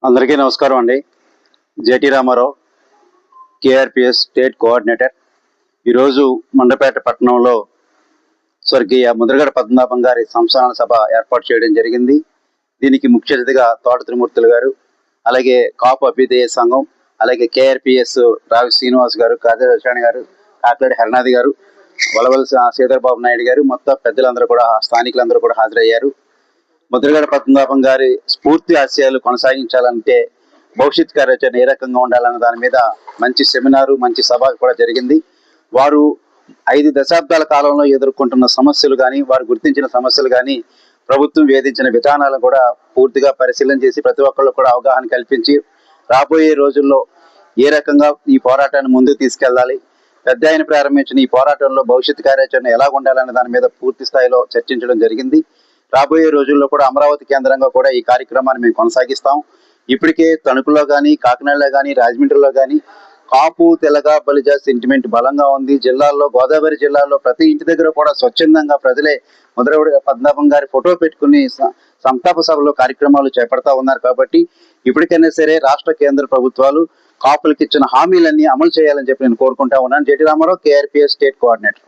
అందరికీ నమస్కారం అండి. JT Ramarao, KRPS state coordinator. ఈరోజు మండపేట పట్టణంలో స్వర్గీయ ముద్రగడ పద్మనాభం గారి సంస్థాన సభ ఏర్పాటు చేయడం జరిగింది. దీనికి ముఖ్య అతిథిగా తోట త్రిమూర్తులు గారు, అలాగే కాపు అభ్యుదయ సంఘం, అలాగే కేఆర్పిఎస్ రావి శ్రీనివాస్ గారు, కార్యదర్శి గారు, కాకినాడ హరినాథ్ గారు, వలవలస శ్రీధరబాబు నాయుడు గారు, మొత్తం పెద్దలందరూ కూడా, స్థానికులందరూ కూడా హాజరయ్యారు. ముద్రగడ పద్మనాభం గారి స్ఫూర్తి ఆశయాలు కొనసాగించాలంటే భవిష్యత్ కార్యాచరణ ఏ రకంగా ఉండాలన్న దాని మీద మంచి సెమినారు, మంచి సభ కూడా జరిగింది. వారు 5 దశాబ్దాల కాలంలో ఎదుర్కొంటున్న సమస్యలు కానీ, వారు గుర్తించిన సమస్యలు కానీ, ప్రభుత్వం వేధించిన విధానాలను కూడా పూర్తిగా పరిశీలన చేసి ప్రతి ఒక్కళ్ళు కూడా అవగాహన కల్పించి రాబోయే రోజుల్లో ఏ రకంగా ఈ పోరాటాన్ని ముందుకు తీసుకెళ్లాలి, పెద్ద ఆయన ప్రారంభించిన ఈ పోరాటంలో భవిష్యత్ కార్యాచరణ ఎలా ఉండాలనే దాని మీద పూర్తి స్థాయిలో చర్చించడం జరిగింది. రాబోయే రోజుల్లో కూడా అమరావతి కేంద్రంగా కూడా ఈ కార్యక్రమాన్ని మేము కొనసాగిస్తాం. ఇప్పటికే తణుకులో కానీ, కాకినాడలో కానీ, రాజమండ్రిలో కానీ కాపు తెలగ బలిజ సెంటిమెంట్ బలంగా ఉంది. జిల్లాల్లో, గోదావరి జిల్లాలో ప్రతి ఇంటి దగ్గర కూడా స్వచ్ఛందంగా ప్రజలే ముద్రగడ పద్మనాభం గారి ఫోటో పెట్టుకుని సంతాప సభలో కార్యక్రమాలు చేపడతా ఉన్నారు. కాబట్టి ఇప్పటికైనా సరే రాష్ట్ర కేంద్ర ప్రభుత్వాలు కాపులకు ఇచ్చిన హామీలన్నీ అమలు చేయాలని చెప్పి నేను కోరుకుంటా ఉన్నాను. JT Ramarao, KRPS state coordinator.